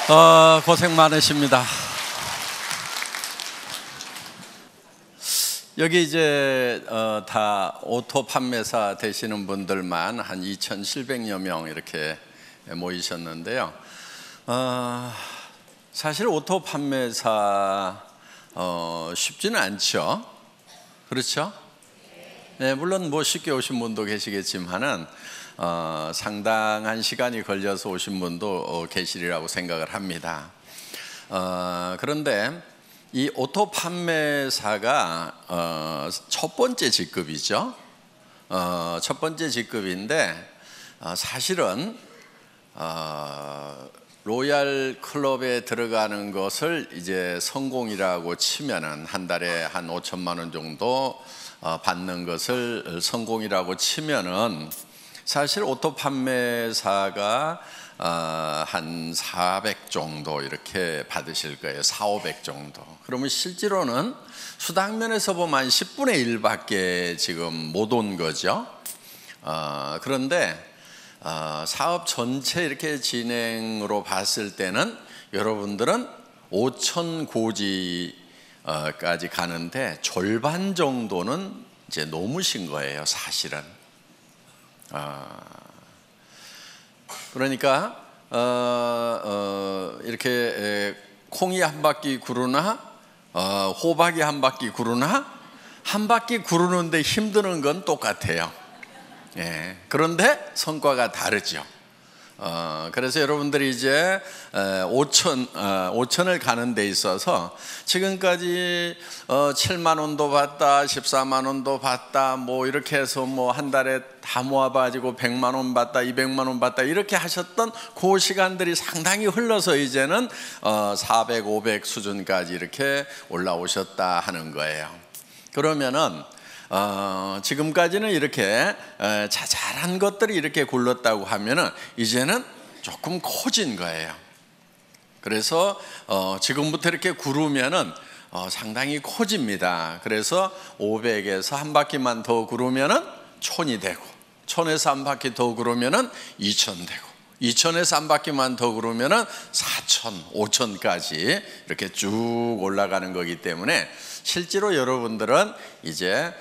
고생 많으십니다. 여기 이제 다 오토 판매사 되시는 분들만 한 2,700여 명 이렇게 모이셨는데요. 사실 오토 판매사 쉽지는 않죠. 그렇죠? 네, 물론 뭐 쉽게 오신 분도 계시겠지만은 상당한 시간이 걸려서 오신 분도 계시리라고 생각을 합니다. 그런데 이 오토 판매사가 첫 번째 직급이죠. 첫 번째 직급인데 사실은 로얄 클럽에 들어가는 것을 이제 성공이라고 치면은 한 달에 한 5천만 원 정도 받는 것을 성공이라고 치면은 사실 오토 판매사가 한 400 정도 이렇게 받으실 거예요. 400, 500 정도. 그러면 실제로는 수당면에서 보면 한 10분의 1밖에 지금 못 온 거죠. 그런데 사업 전체 이렇게 진행으로 봤을 때는 여러분들은 5천 고지까지 가는데 절반 정도는 이제 넘으신 거예요, 사실은. 그러니까 이렇게 콩이 한 바퀴 구르나 호박이 한 바퀴 구르나 한 바퀴 구르는데 힘드는 건 똑같아요. 예, 그런데 성과가 다르죠. 그래서 여러분들이 이제 5천을 가는 데 있어서 지금까지 7만 원도 받다, 14만 원도 받다, 뭐 이렇게 해서 뭐 한 달에 다 모아가지고 100만 원 받다, 200만 원 받다 이렇게 하셨던 그 시간들이 상당히 흘러서 이제는 400, 500 수준까지 이렇게 올라오셨다 하는 거예요. 그러면은 지금까지는 이렇게 자잘한 것들이 이렇게 굴렀다고 하면은 이제는 조금 커진 거예요. 그래서 지금부터 이렇게 구르면은 상당히 커집니다. 그래서 500에서 한 바퀴만 더 구르면은 1000이 되고, 1000에서 한 바퀴 더 구르면은 2000 되고, 2000에서 한 바퀴만 더 구르면은 4000, 5000까지 이렇게 쭉 올라가는 거기 때문에 실제로 여러분들은 이제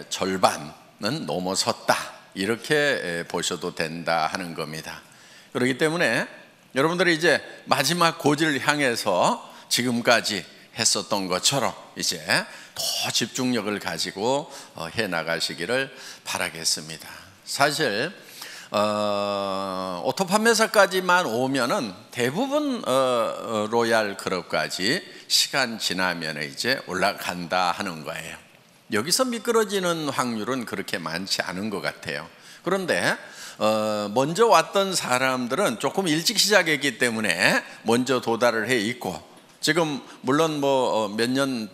절반은 넘어섰다 이렇게 보셔도 된다 하는 겁니다. 그렇기 때문에 여러분들이 이제 마지막 고지를 향해서 지금까지 했었던 것처럼 이제 더 집중력을 가지고 해 나가시기를 바라겠습니다. 사실 오토 판매사까지만 오면은 대부분 로얄 클럽까지 시간 지나면 이제 올라간다 하는 거예요. 여기서 미끄러지는 확률은 그렇게 많지 않은 것 같아요. 그런데 먼저 왔던 사람들은 조금 일찍 시작했기 때문에 먼저 도달을 해 있고, 지금 물론 뭐 몇 년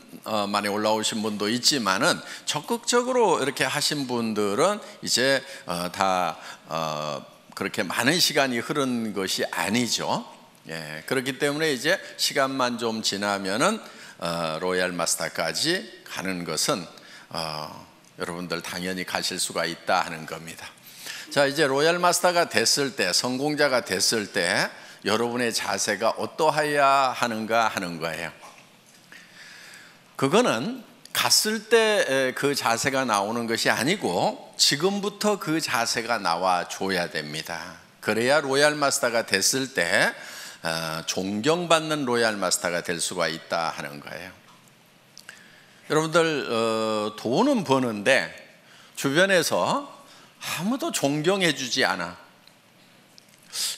만에 올라오신 분도 있지만은 적극적으로 이렇게 하신 분들은 이제 다 그렇게 많은 시간이 흐른 것이 아니죠. 예, 그렇기 때문에 이제 시간만 좀 지나면은 로얄 마스터까지 가는 것은 여러분들 당연히 가실 수가 있다 하는 겁니다. 자, 이제 로얄 마스터가 됐을 때, 성공자가 됐을 때 여러분의 자세가 어떠해야 하는가 하는 거예요. 그거는 갔을 때 그 자세가 나오는 것이 아니고 지금부터 그 자세가 나와 줘야 됩니다. 그래야 로얄 마스터가 됐을 때 존경받는 로얄 마스터가 될 수가 있다 하는 거예요. 여러분들 돈은 버는데 주변에서 아무도 존경해 주지 않아.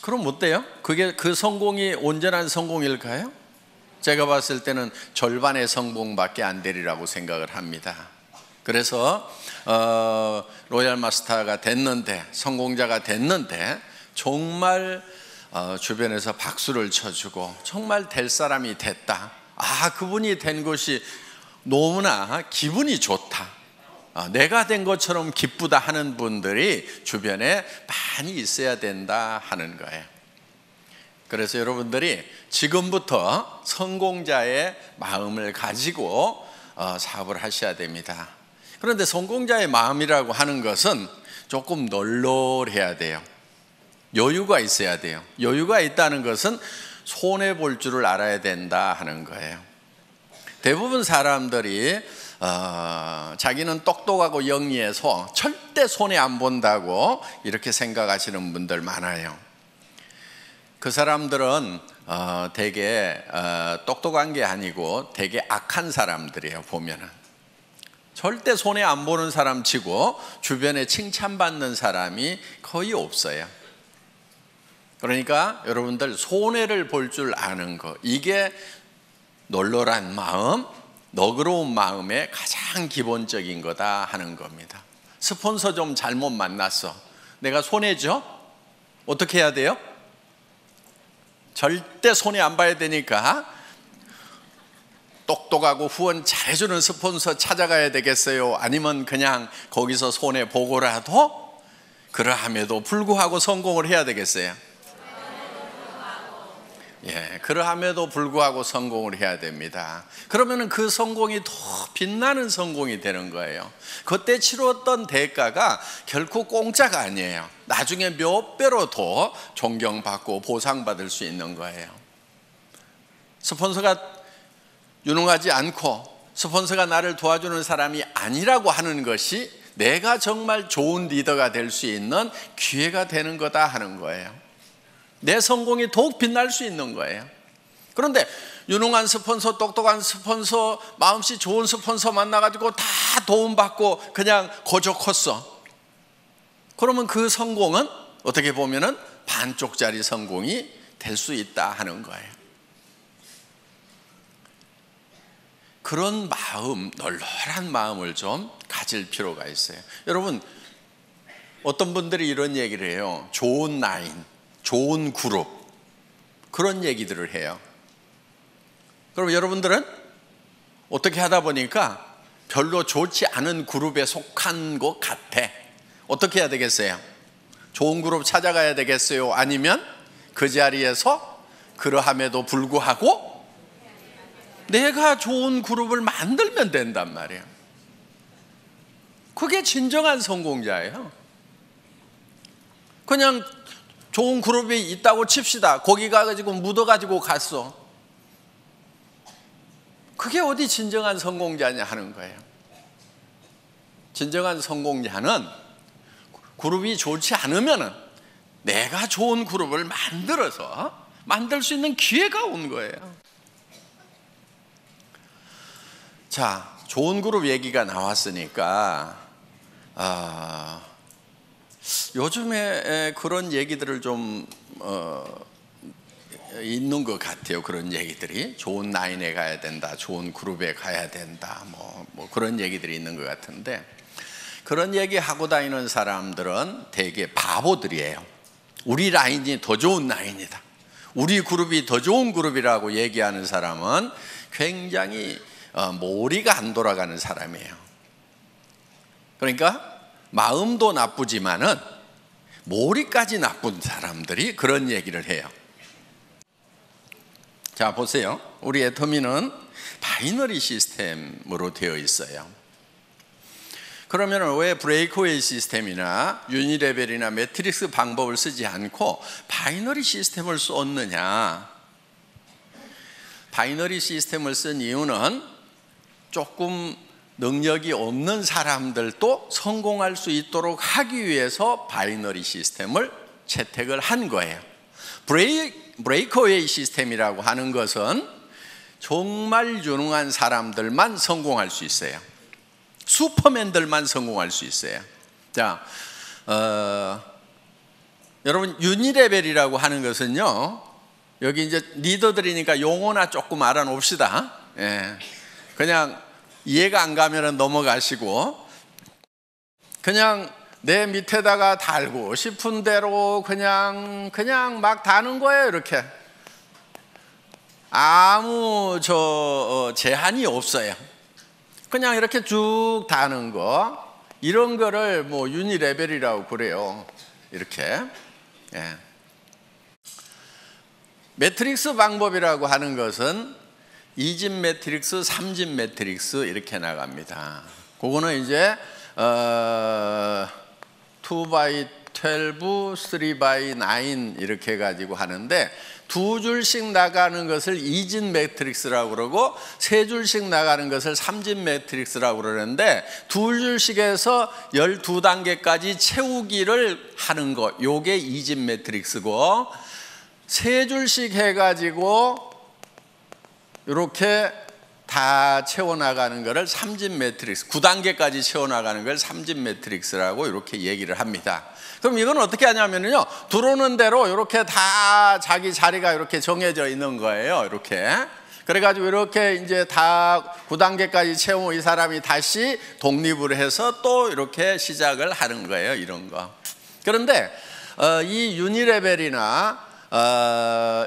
그럼 어때요? 그게 그 성공이 온전한 성공일까요? 제가 봤을 때는 절반의 성공밖에 안 되리라고 생각을 합니다. 그래서 로얄 마스터가 됐는데, 성공자가 됐는데 정말 주변에서 박수를 쳐주고 정말 될 사람이 됐다, 그분이 된 것이 너무나 기분이 좋다, 내가 된 것처럼 기쁘다 하는 분들이 주변에 많이 있어야 된다 하는 거예요. 그래서 여러분들이 지금부터 성공자의 마음을 가지고 사업을 하셔야 됩니다. 그런데 성공자의 마음이라고 하는 것은 조금 널널해야 돼요. 여유가 있어야 돼요. 여유가 있다는 것은 손해 볼 줄을 알아야 된다 하는 거예요. 대부분 사람들이 자기는 똑똑하고 영리해서 절대 손해 안 본다고 이렇게 생각하시는 분들 많아요. 그 사람들은 되게 똑똑한 게 아니고 되게 악한 사람들이에요. 보면은 절대 손해 안 보는 사람 치고 주변에 칭찬받는 사람이 거의 없어요. 그러니까 여러분들 손해를 볼 줄 아는 거, 이게 널널한 마음, 너그러운 마음의 가장 기본적인 거다 하는 겁니다. 스폰서 좀 잘못 만났어. 내가 손해죠? 어떻게 해야 돼요? 절대 손해 안 봐야 되니까 똑똑하고 후원 잘해주는 스폰서 찾아가야 되겠어요? 아니면 그냥 거기서 손해 보고라도 그러함에도 불구하고 성공을 해야 되겠어요? 예, 그러함에도 불구하고 성공을 해야 됩니다. 그러면은 그 성공이 더 빛나는 성공이 되는 거예요. 그때 치렀던 대가가 결코 공짜가 아니에요. 나중에 몇 배로 더 존경받고 보상받을 수 있는 거예요. 스폰서가 유능하지 않고 스폰서가 나를 도와주는 사람이 아니라고 하는 것이 내가 정말 좋은 리더가 될 수 있는 기회가 되는 거다 하는 거예요. 내 성공이 더욱 빛날 수 있는 거예요. 그런데 유능한 스폰서, 똑똑한 스폰서, 마음씨 좋은 스폰서 만나가지고 다 도움받고 그냥 거저 컸어. 그러면 그 성공은 어떻게 보면은 반쪽짜리 성공이 될 수 있다 하는 거예요. 그런 마음, 널널한 마음을 좀 가질 필요가 있어요. 여러분, 어떤 분들이 이런 얘기를 해요. 좋은 라인, 좋은 그룹, 그런 얘기들을 해요. 그럼 여러분들은 어떻게 하다 보니까 별로 좋지 않은 그룹에 속한 것 같아. 어떻게 해야 되겠어요? 좋은 그룹 찾아가야 되겠어요? 아니면 그 자리에서 그러함에도 불구하고 내가 좋은 그룹을 만들면 된단 말이에요. 그게 진정한 성공자예요. 그냥 좋은 그룹이 있다고 칩시다. 거기 가가지고 묻어가지고 갔어. 그게 어디 진정한 성공자냐 하는 거예요. 진정한 성공자는 그룹이 좋지 않으면은 내가 좋은 그룹을 만들어서 만들 수 있는 기회가 온 거예요. 자, 좋은 그룹 얘기가 나왔으니까 요즘에 그런 얘기들을 좀 있는 것 같아요. 그런 얘기들이 좋은 라인에 가야 된다, 좋은 그룹에 가야 된다, 뭐 그런 얘기들이 있는 것 같은데, 그런 얘기 하고 다니는 사람들은 되게 바보들이에요. 우리 라인이 더 좋은 라인이다, 우리 그룹이 더 좋은 그룹이라고 얘기하는 사람은 굉장히 머리가 안 돌아가는 사람이에요. 그러니까 마음도 나쁘지만은 머리까지 나쁜 사람들이 그런 얘기를 해요. 자, 보세요. 우리 애터미는 바이너리 시스템으로 되어 있어요. 그러면 왜 브레이크웨이 시스템이나 유니레벨이나 매트릭스 방법을 쓰지 않고 바이너리 시스템을 썼느냐? 바이너리 시스템을 쓴 이유는 조금 능력이 없는 사람들도 성공할 수 있도록 하기 위해서 바이너리 시스템을 채택을 한 거예요. 브레이크웨이 시스템이라고 하는 것은 정말 유능한 사람들만 성공할 수 있어요. 슈퍼맨들만 성공할 수 있어요. 자, 여러분, 유니레벨이라고 하는 것은요, 여기 이제 리더들이니까 용어나 조금 알아놓읍시다. 예. 그냥 이해가 안 가면 넘어가시고, 그냥 내 밑에다가 달고 싶은 대로 그냥 막 다는 거예요. 이렇게 아무 제한이 없어요. 그냥 이렇게 쭉 다는 거, 이런 거를 뭐 유니레벨이라고 그래요. 이렇게. 예. 매트릭스 방법이라고 하는 것은 2집 매트릭스, 3집 매트릭스 이렇게 나갑니다. 그거는 이제 2x2, 12, 3x9 이렇게 가지고 하는데, 두 줄씩 나가는 것을 2진 매트릭스라고 그러고 세 줄씩 나가는 것을 3진 매트릭스라고 그러는데, 두 줄씩에서 12단계까지 채우기를 하는 거, 요게 2진 매트릭스고, 세 줄씩 해가지고 이렇게 다 채워나가는 것을 3진 매트릭스, 9단계까지 채워나가는 걸 3진 매트릭스라고 이렇게 얘기를 합니다. 그럼 이건 어떻게 하냐면요, 들어오는 대로 이렇게 다 자기 자리가 이렇게 정해져 있는 거예요. 이렇게. 그래가지고 이렇게 이제 다 9단계까지 채우면 이 사람이 다시 독립을 해서 또 이렇게 시작을 하는 거예요. 이런 거. 그런데 이 유니레벨이나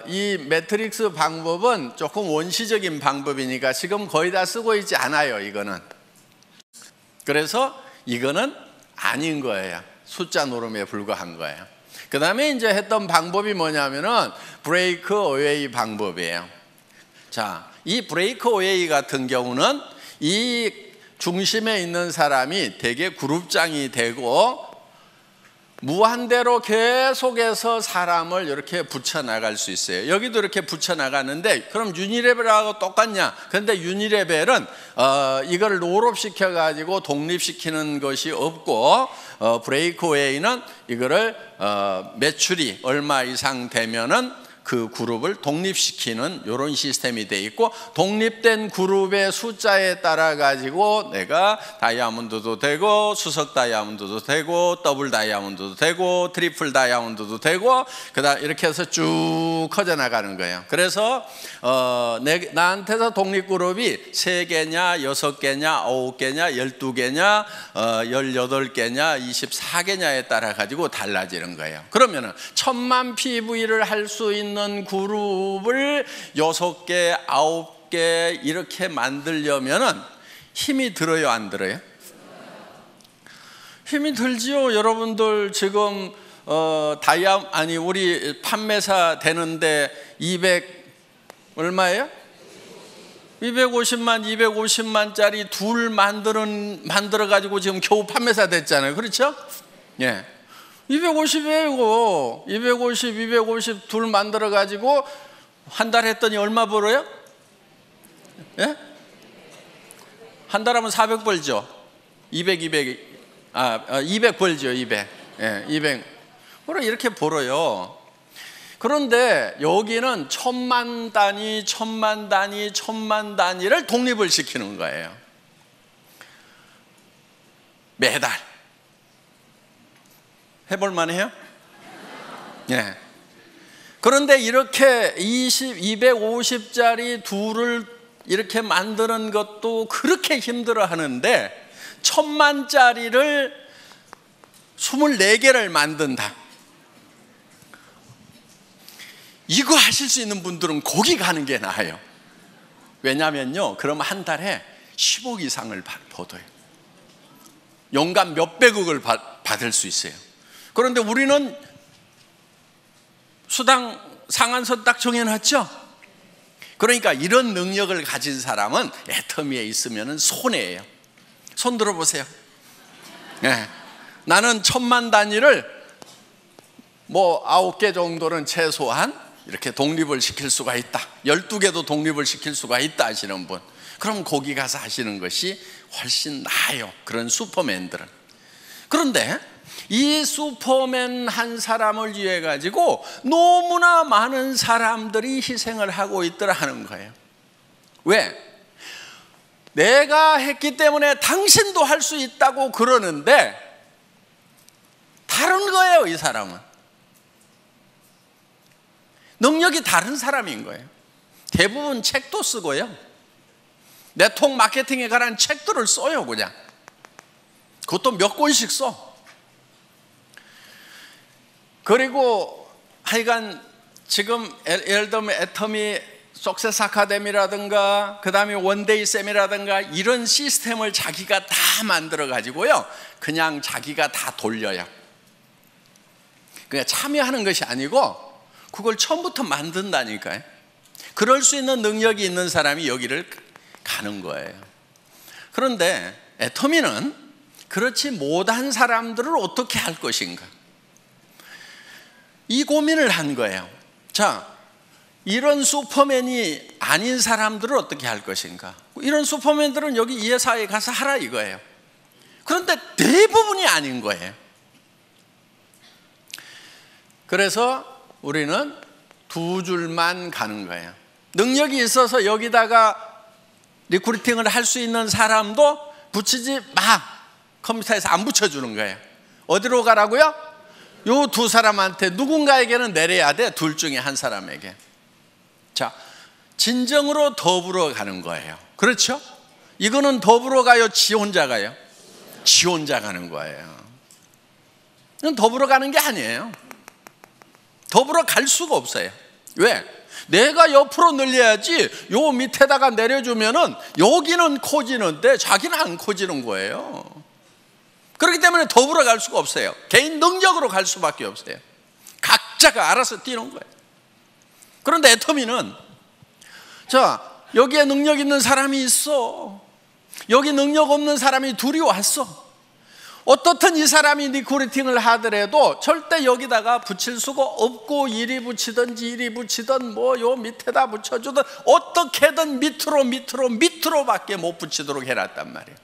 이 매트릭스 방법은 조금 원시적인 방법이니까 지금 거의 다 쓰고 있지 않아요. 이거는. 그래서 이거는 아닌 거예요. 숫자 노름에 불과한 거예요. 그 다음에 이제 했던 방법이 뭐냐면은 브레이크 어웨이 방법이에요. 자, 이 브레이크 어웨이 같은 경우는 이 중심에 있는 사람이 되게 그룹장이 되고 무한대로 계속해서 사람을 이렇게 붙여나갈 수 있어요. 여기도 이렇게 붙여나가는데, 그럼 유니레벨하고 똑같냐? 그런데 유니레벨은 이걸 롤업시켜가지고 독립시키는 것이 없고, 브레이크웨이는 이거를 매출이 얼마 이상 되면은 그 그룹을 독립시키는 이런 시스템이 돼 있고, 독립된 그룹의 숫자에 따라 가지고 내가 다이아몬드도 되고 수석 다이아몬드도 되고 더블 다이아몬드도 되고 트리플 다이아몬드도 되고, 그다음 이렇게 해서 쭉 커져 나가는 거예요. 그래서 나한테서 독립 그룹이 3개냐 6개냐 9개냐 12개냐 18개냐 24개냐에 따라 가지고 달라지는 거예요. 그러면은 1000만 PV를 할 수 있는 그룹을 6개, 9개 이렇게 만들려면은 힘이 들어요, 안 들어요? 힘이 들지요. 여러분들 지금 우리 판매사 되는데 200 얼마예요? 250만짜리 둘 만들어 가지고 지금 겨우 판매사 됐잖아요. 그렇죠? 예. 250이에요. 250 둘 만들어 가지고 한 달 했더니 얼마 벌어요? 예? 한 달 하면 400 벌죠. 200 벌죠. 200. 예, 200. 그럼 이렇게 벌어요. 그런데 여기는 1000만 단위, 1000만 단위, 1000만 단위를 독립을 시키는 거예요. 매달. 해볼만 해요? 예. 그런데 이렇게 250짜리 둘을 이렇게 만드는 것도 그렇게 힘들어 하는데 1000만짜리를 24개를 만든다. 이거 하실 수 있는 분들은 거기 가는 게 나아요. 왜냐면요, 그러면 한 달에 10억 이상을 벌어요. 연간 몇백억을 받을 수 있어요. 그런데 우리는 수당 상한선 딱 정해놨죠. 그러니까 이런 능력을 가진 사람은 애터미에 있으면 손해예요. 손 들어보세요. 네. 나는 1000만 단위를 뭐 9개 정도는 최소한 이렇게 독립을 시킬 수가 있다. 12개도 독립을 시킬 수가 있다 하시는 분, 그럼 거기 가서 하시는 것이 훨씬 나아요. 그런 슈퍼맨들은. 그런데 이 슈퍼맨 한 사람을 위해 가지고 너무나 많은 사람들이 희생을 하고 있더라 하는 거예요. 왜? 내가 했기 때문에 당신도 할 수 있다고 그러는데 다른 거예요. 이 사람은 능력이 다른 사람인 거예요. 대부분 책도 쓰고요, 네트워크 마케팅에 관한 책들을 써요. 그냥 그것도 몇 권씩 써. 그리고 하여간 지금 예를 들면 애터미 석세스 아카데미라든가 그 다음에 원데이 쌤이라든가 이런 시스템을 자기가 다 만들어 가지고요, 그냥 자기가 다 돌려요. 그냥 참여하는 것이 아니고 그걸 처음부터 만든다니까요. 그럴 수 있는 능력이 있는 사람이 여기를 가는 거예요. 그런데 애터미는 그렇지 못한 사람들을 어떻게 할 것인가? 이 고민을 한 거예요. 자, 이런 슈퍼맨이 아닌 사람들은 어떻게 할 것인가? 이런 슈퍼맨들은 여기 이 회사에 가서 하라 이거예요. 그런데 대부분이 아닌 거예요. 그래서 우리는 두 줄만 가는 거예요. 능력이 있어서 여기다가 리크루팅을 할 수 있는 사람도 붙이지 마. 컴퓨터에서 안 붙여주는 거예요. 어디로 가라고요? 요 두 사람한테 누군가에게는 내려야 돼. 둘 중에 한 사람에게. 자, 진정으로 더불어 가는 거예요. 그렇죠? 이거는 더불어 가요? 지 혼자 가요? 지 혼자 가는 거예요. 이건 더불어 가는 게 아니에요. 더불어 갈 수가 없어요. 왜? 내가 옆으로 늘려야지 요 밑에다가 내려주면은 여기는 커지는데 자기는 안 커지는 거예요. 그렇기 때문에 더불어 갈 수가 없어요. 개인 능력으로 갈 수밖에 없어요. 각자가 알아서 뛰는 거예요. 그런데 애터미는, 자, 여기에 능력 있는 사람이 있어. 여기 능력 없는 사람이 둘이 왔어. 어떻든 이 사람이 리크루팅을 하더라도 절대 여기다가 붙일 수가 없고, 이리 붙이든지 이리 붙이든 뭐 요 밑에다 붙여주든 어떻게든 밑으로밖에 못 붙이도록 해놨단 말이에요.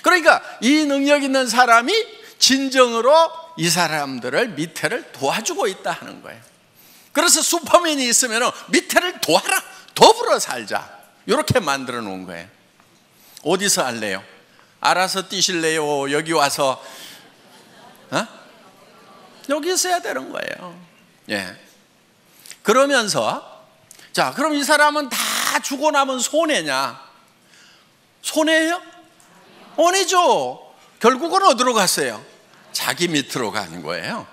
그러니까 이 능력 있는 사람이 진정으로 이 사람들을 밑에를 도와주고 있다 하는 거예요. 그래서 슈퍼맨이 있으면 밑에를 도와라, 더불어 살자, 이렇게 만들어 놓은 거예요. 어디서 할래요? 알아서 뛰실래요? 여기 와서 여기 있어야 되는 거예요. 예. 그러면서, 자, 그럼 이 사람은 다 주고 나면 손해냐? 손해예요? 아니죠. 결국은 어디로 갔어요? 자기 밑으로 가는 거예요.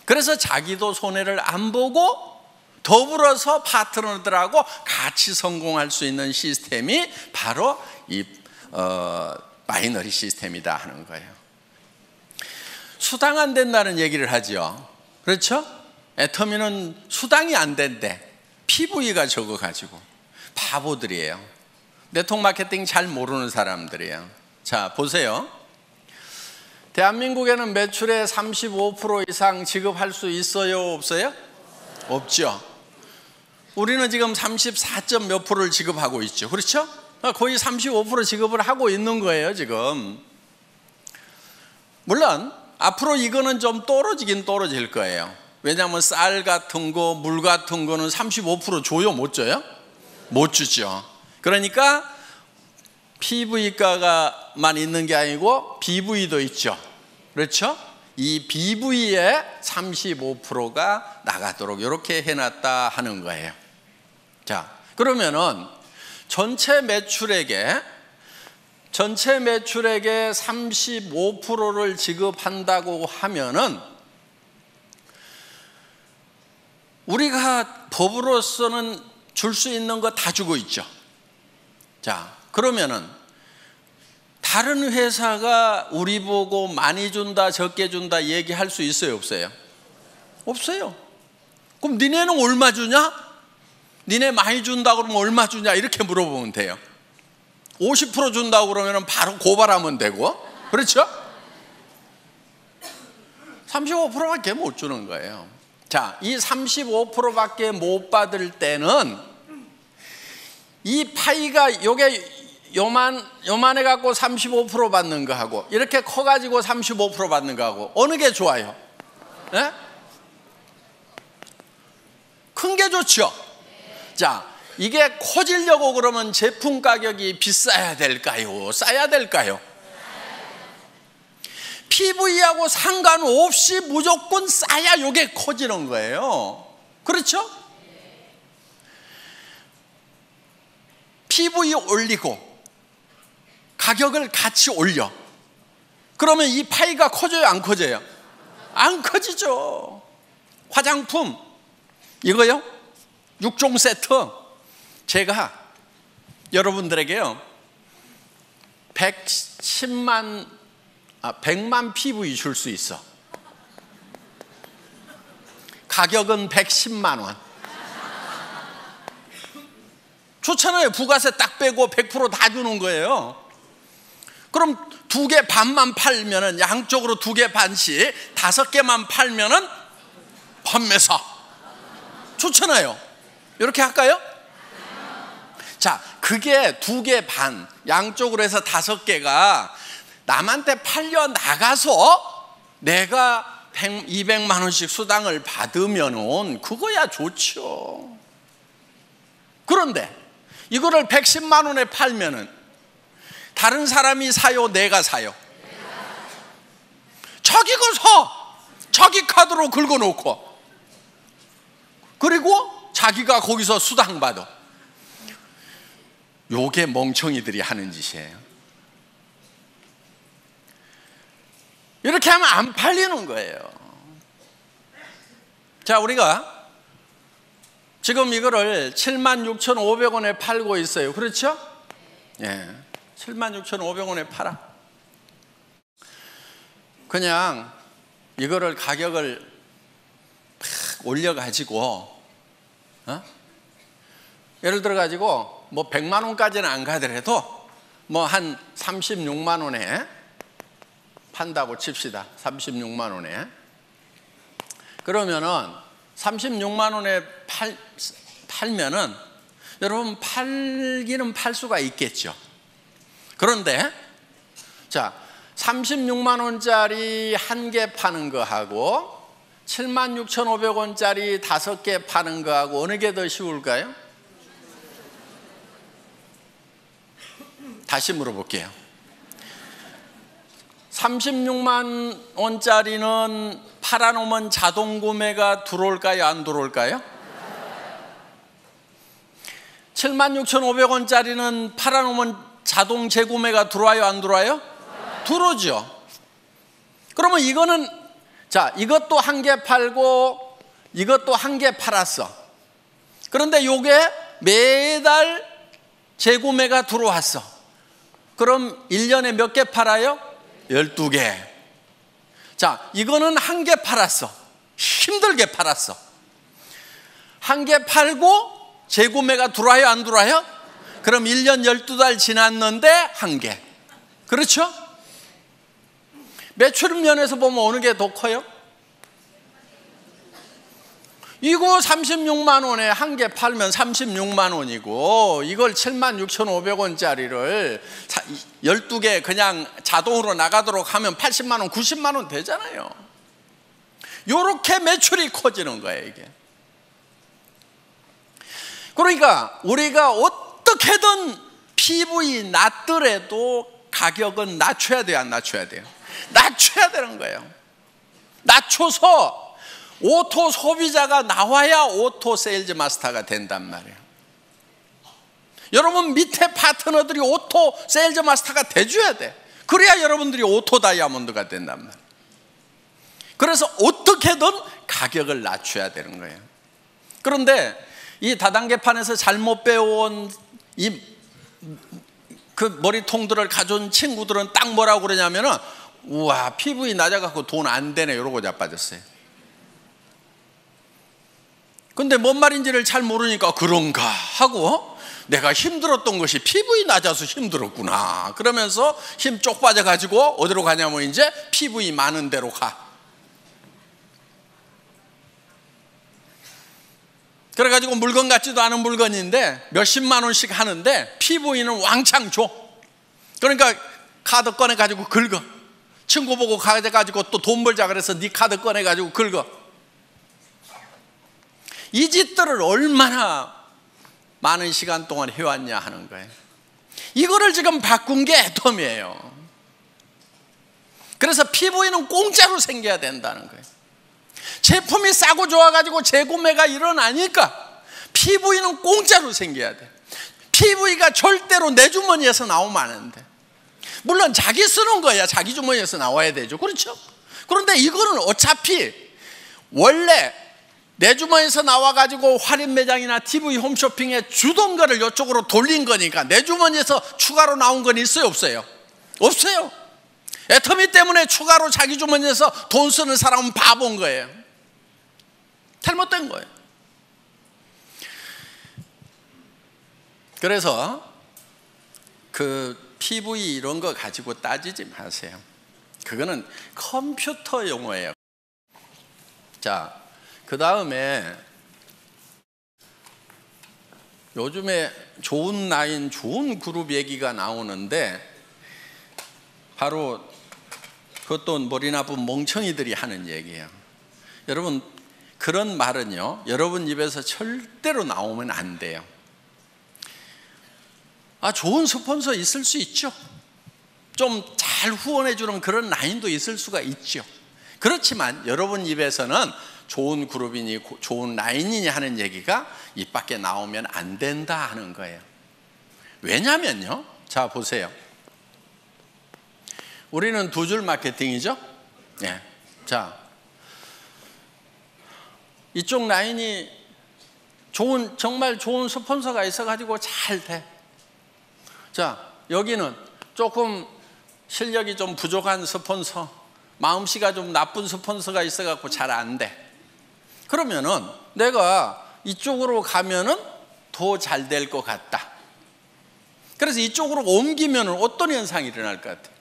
그래서 자기도 손해를 안 보고 더불어서 파트너들하고 같이 성공할 수 있는 시스템이 바로 이 바이너리 시스템이다 하는 거예요. 수당 안 된다는 얘기를 하죠. 그렇죠? 애터미는 수당이 안 된대. PV가 적어가지고. 바보들이에요. 네트워크 마케팅 잘 모르는 사람들이에요. 자, 보세요. 대한민국에는 매출의 35% 이상 지급할 수 있어요? 없어요? 없죠. 우리는 지금 34점 몇 프로를 지급하고 있죠. 그렇죠? 거의 35% 지급을 하고 있는 거예요, 지금. 물론 앞으로 이거는 좀 떨어지긴 떨어질 거예요. 왜냐하면 쌀 같은 거, 물 같은 거는 35% 줘요? 못 줘요? 못 주죠. 그러니까 PV가만 있는 게 아니고 BV도 있죠. 그렇죠? 이 BV에 35%가 나가도록 이렇게 해놨다 하는 거예요. 자, 그러면은 전체 매출액의 35%를 지급한다고 하면은 우리가 법으로서는 줄 수 있는 거 다 주고 있죠. 자, 그러면은 다른 회사가 우리 보고 많이 준다, 적게 준다 얘기할 수 있어요, 없어요? 없어요. 그럼 니네는 얼마 주냐? 니네 많이 준다 그러면 얼마 주냐? 이렇게 물어보면 돼요. 50% 준다고 그러면 바로 고발하면 되고, 그렇죠? 35%밖에 못 주는 거예요. 자, 이 35%밖에 못 받을 때는 이 파이가 요게 요만해 갖고 35% 받는 거하고 이렇게 커 가지고 35% 받는 거하고 어느 게 좋아요? 네? 큰 게 좋죠. 자, 이게 커지려고 그러면 제품 가격이 비싸야 될까요? 싸야 될까요? PV하고 상관없이 무조건 싸야 요게 커지는 거예요. 그렇죠? PV 올리고 가격을 같이 올려. 그러면 이 파이가 커져요? 안 커져요? 안 커지죠. 화장품 이거요? 6종 세트 제가 여러분들에게요 100만 PV 줄 수 있어. 가격은 110만 원. 좋잖아요. 부가세 딱 빼고 100% 다 주는 거예요. 그럼 2개 반만 팔면은 양쪽으로 2개 반씩 5개만 팔면은 판매사 좋잖아요. 이렇게 할까요? 자, 그게 2개 반, 양쪽으로 해서 5개가 남한테 팔려 나가서 내가 200만 원씩 수당을 받으면은 그거야 좋죠. 그런데 이거를 110만 원에 팔면은 다른 사람이 사요, 내가 사요? 자기가 사. 자기 카드로 긁어놓고, 그리고 자기가 거기서 수당 받아. 요게 멍청이들이 하는 짓이에요. 이렇게 하면 안 팔리는 거예요. 자, 우리가 지금 이거를 76,500원에 팔고 있어요. 그렇죠? 예, 76,500원에 팔아. 그냥 이거를 가격을 팍 올려가지고, 예를 들어가지고 뭐 100만 원까지는 안 가더라도 뭐 한 36만 원에 판다고 칩시다. 36만 원에. 그러면은 36만 원에 팔면은 여러분 팔기는 팔 수가 있겠죠. 그런데 자, 36만 원짜리 1개 파는 거하고 76,500원짜리 5개 파는 거하고 어느 게 더 쉬울까요? 다시 물어볼게요. 36만 원짜리는 팔아놓으면 자동 구매가 들어올까요? 안 들어올까요? 76,500원짜리는 팔아놓으면 자동 재구매가 들어와요? 안 들어와요? 들어오죠. 그러면 이거는, 자, 이것도 1개 팔고 이것도 1개 팔았어. 그런데 요게 매달 재구매가 들어왔어. 그럼 1년에 몇 개 팔아요? 12개. 자, 이거는 1개 팔았어. 힘들게 팔았어. 1개 팔고 재구매가 들어와요? 안 들어와요? 그럼 1년 12달 지났는데 1개. 그렇죠? 매출 면에서 보면 어느 게 더 커요? 이거 36만 원에 1개 팔면 36만 원이고, 이걸 76,500원짜리를 12개 그냥 자동으로 나가도록 하면 80만 원, 90만 원 되잖아요. 이렇게 매출이 커지는 거예요, 이게. 그러니까 우리가 어떻게든 PV 낮더라도 가격은 낮춰야 돼요, 안 낮춰야 돼요? 낮춰야 되는 거예요. 낮춰서 오토 소비자가 나와야 오토 세일즈 마스터가 된단 말이에요. 여러분 밑에 파트너들이 오토 세일즈 마스터가 돼줘야 돼. 그래야 여러분들이 오토 다이아몬드가 된단 말이에요. 그래서 어떻게든 가격을 낮춰야 되는 거예요. 그런데 이 다단계판에서 잘못 배워온 그 머리통들을 가져온 친구들은 딱 뭐라고 그러냐면은, 우와, PV 낮아갖고 돈 안 되네, 이러고 자빠졌어요. 근데 뭔 말인지를 잘 모르니까 그런가 하고, 내가 힘들었던 것이 PV 낮아서 힘들었구나 그러면서 힘 쪽 빠져가지고 어디로 가냐면 이제 PV 많은 데로 가. 그래가지고 물건 같지도 않은 물건인데 몇십만 원씩 하는데 PV는 왕창 줘. 그러니까 카드 꺼내가지고 긁어. 친구 보고 가져가지고 또 돈 벌자 그래서 네 카드 꺼내가지고 긁어. 이 짓들을 얼마나 많은 시간 동안 해왔냐 하는 거예요. 이거를 지금 바꾼 게 애텀이에요. 그래서 PV는 공짜로 생겨야 된다는 거예요. 제품이 싸고 좋아가지고 재구매가 일어나니까 PV는 공짜로 생겨야 돼. PV가 절대로 내 주머니에서 나오면 안 돼. 물론 자기 쓰는 거야 자기 주머니에서 나와야 되죠. 그렇죠? 그런데 이거는 어차피 원래 내 주머니에서 나와가지고 할인 매장이나 TV 홈쇼핑에 주던 거를 이쪽으로 돌린 거니까 내 주머니에서 추가로 나온 건 있어요? 없어요? 없어요. 애터미 때문에 추가로 자기 주머니에서 돈 쓰는 사람은 바본 거예요. 잘못된 거예요. 그래서 그 PV 이런 거 가지고 따지지 마세요. 그거는 컴퓨터 용어예요. 자, 그 다음에 요즘에 좋은 라인, 좋은 그룹 얘기가 나오는데 바로 그것도 머리 나쁜 멍청이들이 하는 얘기예요. 여러분, 그런 말은요, 여러분 입에서 절대로 나오면 안 돼요. 좋은 스폰서 있을 수 있죠. 좀 잘 후원해주는 그런 라인도 있을 수가 있죠. 그렇지만 여러분 입에서는 좋은 그룹이니 좋은 라인이니 하는 얘기가 입 밖에 나오면 안 된다 하는 거예요. 왜냐면요, 자 보세요. 우리는 두 줄 마케팅이죠. 네. 자, 이쪽 라인이 정말 좋은 스폰서가 있어가지고 잘 돼. 자, 여기는 조금 실력이 좀 부족한 스폰서, 마음씨가 좀 나쁜 스폰서가 있어갖고 잘 안 돼. 그러면은 내가 이쪽으로 가면은 더 잘 될 것 같다. 그래서 이쪽으로 옮기면은 어떤 현상이 일어날 것 같아요?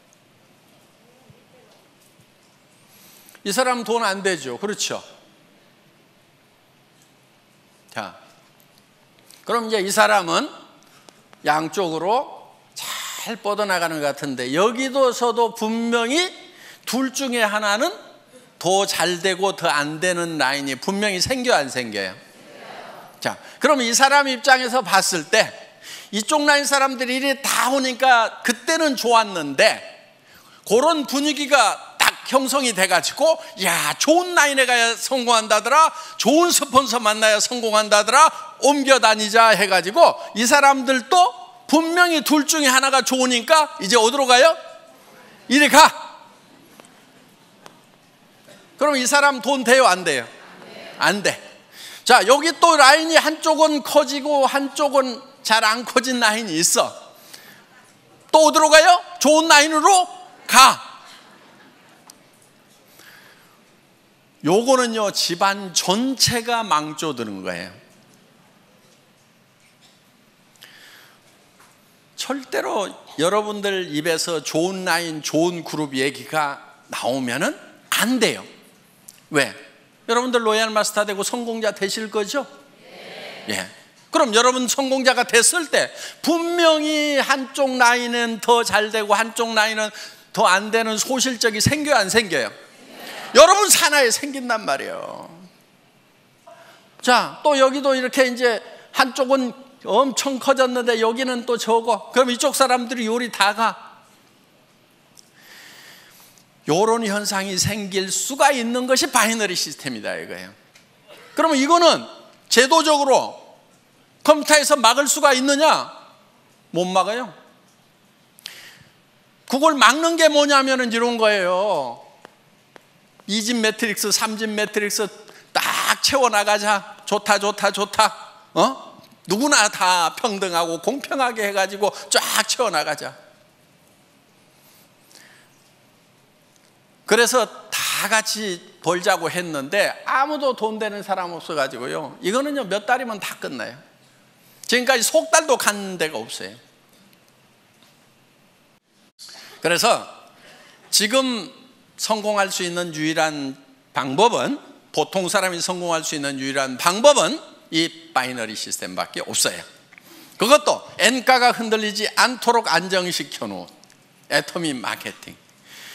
이 사람 돈 안 되죠. 그렇죠? 자, 그럼 이제 이 사람은 양쪽으로 잘 뻗어나가는 것 같은데 여기서도 분명히 둘 중에 하나는 더 잘 되고 더 안 되는 라인이 분명히 생겨요, 안 생겨요? 자, 그럼 이 사람 입장에서 봤을 때 이쪽 라인 사람들이 이리 다 오니까 그때는 좋았는데 그런 분위기가 딱 형성이 돼가지고 야, 좋은 라인에 가야 성공한다더라, 좋은 스폰서 만나야 성공한다더라, 옮겨 다니자 해가지고 이 사람들도 분명히 둘 중에 하나가 좋으니까 이제 어디로 가요? 이리 가. 그럼 이 사람 돈 돼요, 안 돼요? 안 돼. 자, 여기 또 라인이 한쪽은 커지고 한쪽은 잘 안 커진 라인이 있어. 또 어디로 가요? 좋은 라인으로 가. 요거는요, 집안 전체가 망조드는 거예요. 절대로 여러분들 입에서 좋은 라인, 좋은 그룹 얘기가 나오면은 안 돼요. 왜? 여러분들 로얄 마스터 되고 성공자 되실 거죠? 예. 그럼 여러분 성공자가 됐을 때 분명히 한쪽 라인은 더 잘 되고 한쪽 라인은 더 안 되는 소실적이 생겨요, 안 생겨요? 여러분 산하에 생긴단 말이에요. 자, 또 여기도 이렇게 이제 한쪽은 엄청 커졌는데 여기는 또 적어. 그럼 이쪽 사람들이 요리 다 가. 요런 현상이 생길 수가 있는 것이 바이너리 시스템이다 이거예요. 그러면 이거는 제도적으로 컴퓨터에서 막을 수가 있느냐? 못 막아요. 그걸 막는 게 뭐냐면은 이런 거예요. 2집 매트릭스, 3집 매트릭스 딱 채워나가자. 좋다. 누구나 다 평등하고 공평하게 해가지고 쫙 채워나가자. 그래서 다 같이 벌자고 했는데 아무도 돈 되는 사람 없어가지고요, 이거는요 몇 달이면 다 끝나요. 지금까지 석 달도 간 데가 없어요. 그래서 지금 성공할 수 있는 유일한 방법은, 보통 사람이 성공할 수 있는 유일한 방법은 이 바이너리 시스템밖에 없어요. 그것도 N가가 흔들리지 않도록 안정시켜 놓은 애터미 마케팅.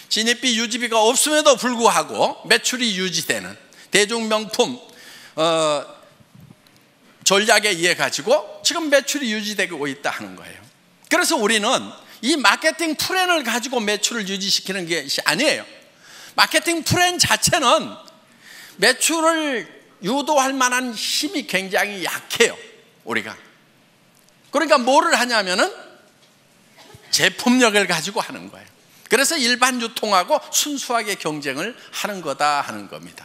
진입비 유지비가 없음에도 불구하고 매출이 유지되는 대중명품 전략에 의해 가지고 지금 매출이 유지되고 있다 하는 거예요. 그래서 우리는 이 마케팅 플랜을 가지고 매출을 유지시키는 것이 아니에요. 마케팅 플랜 자체는 매출을 유도할 만한 힘이 굉장히 약해요, 우리가. 그러니까 뭐를 하냐면은 제품력을 가지고 하는 거예요. 그래서 일반 유통하고 순수하게 경쟁을 하는 거다 하는 겁니다.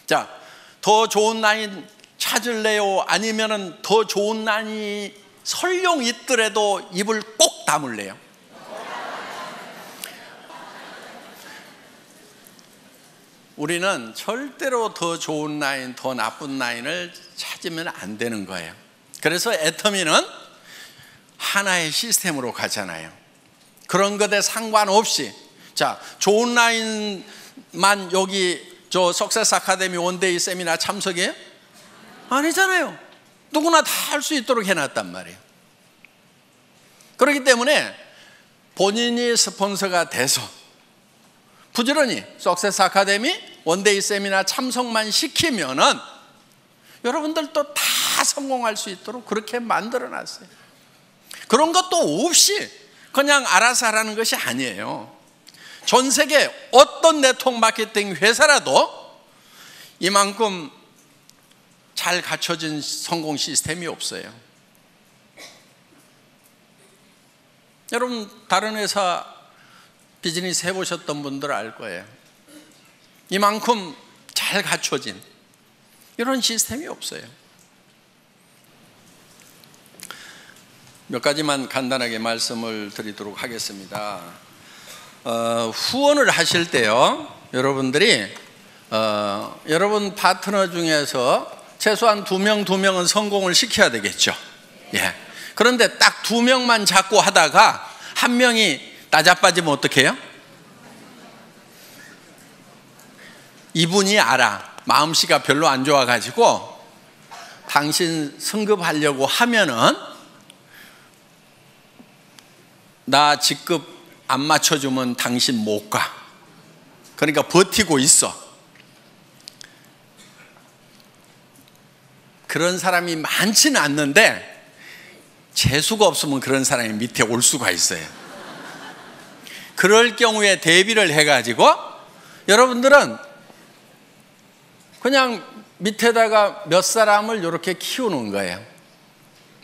자, 더 좋은 라인 찾을래요? 아니면은 더 좋은 라인이 설령 있더라도 입을 꼭 다물래요? 우리는 절대로 더 좋은 라인, 더 나쁜 라인을 찾으면 안 되는 거예요. 그래서 애터미는 하나의 시스템으로 가잖아요. 그런 것에 상관없이, 자, 좋은 라인만 여기 저 석세스 아카데미 원데이 세미나 참석해요? 아니잖아요. 누구나 다 할 수 있도록 해놨단 말이에요. 그렇기 때문에 본인이 스폰서가 돼서 부지런히 석세스 아카데미 원데이 세미나 참석만 시키면은 여러분들도 다 성공할 수 있도록 그렇게 만들어놨어요. 그런 것도 없이 그냥 알아서 하라는 것이 아니에요. 전 세계 어떤 네트워크 마케팅 회사라도 이만큼 잘 갖춰진 성공 시스템이 없어요. 여러분 다른 회사 비즈니스 해보셨던 분들 알 거예요. 이만큼 잘 갖춰진 이런 시스템이 없어요. 몇 가지만 간단하게 말씀을 드리도록 하겠습니다. 후원을 하실 때요, 여러분들이 여러분 파트너 중에서 최소한 2명은 성공을 시켜야 되겠죠. 예. 그런데 딱 2명만 잡고 하다가 1명이 나자빠지면 어떻게 해요? 이분이 알아. 마음씨가 별로 안 좋아가지고 당신 승급하려고 하면은 나 직급 안 맞춰주면 당신 못 가. 그러니까 버티고 있어. 그런 사람이 많지는 않는데 재수가 없으면 그런 사람이 밑에 올 수가 있어요. 그럴 경우에 대비를 해가지고 여러분들은 그냥 밑에다가 몇 사람을 이렇게 키우는 거예요.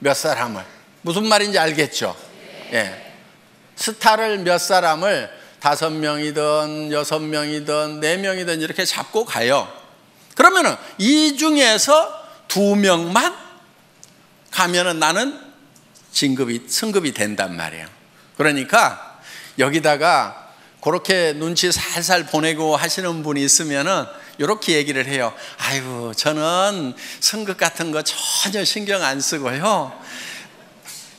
몇 사람을. 무슨 말인지 알겠죠? 예. 스타를 몇 사람을 5명이든 6명이든 4명이든 이렇게 잡고 가요. 그러면은 이 중에서 2명만 가면은 나는 승급이 된단 말이에요. 그러니까 여기다가 그렇게 눈치 살살 보내고 하시는 분이 있으면은 이렇게 얘기를 해요. 아이고, 저는 승급 같은 거 전혀 신경 안 쓰고요.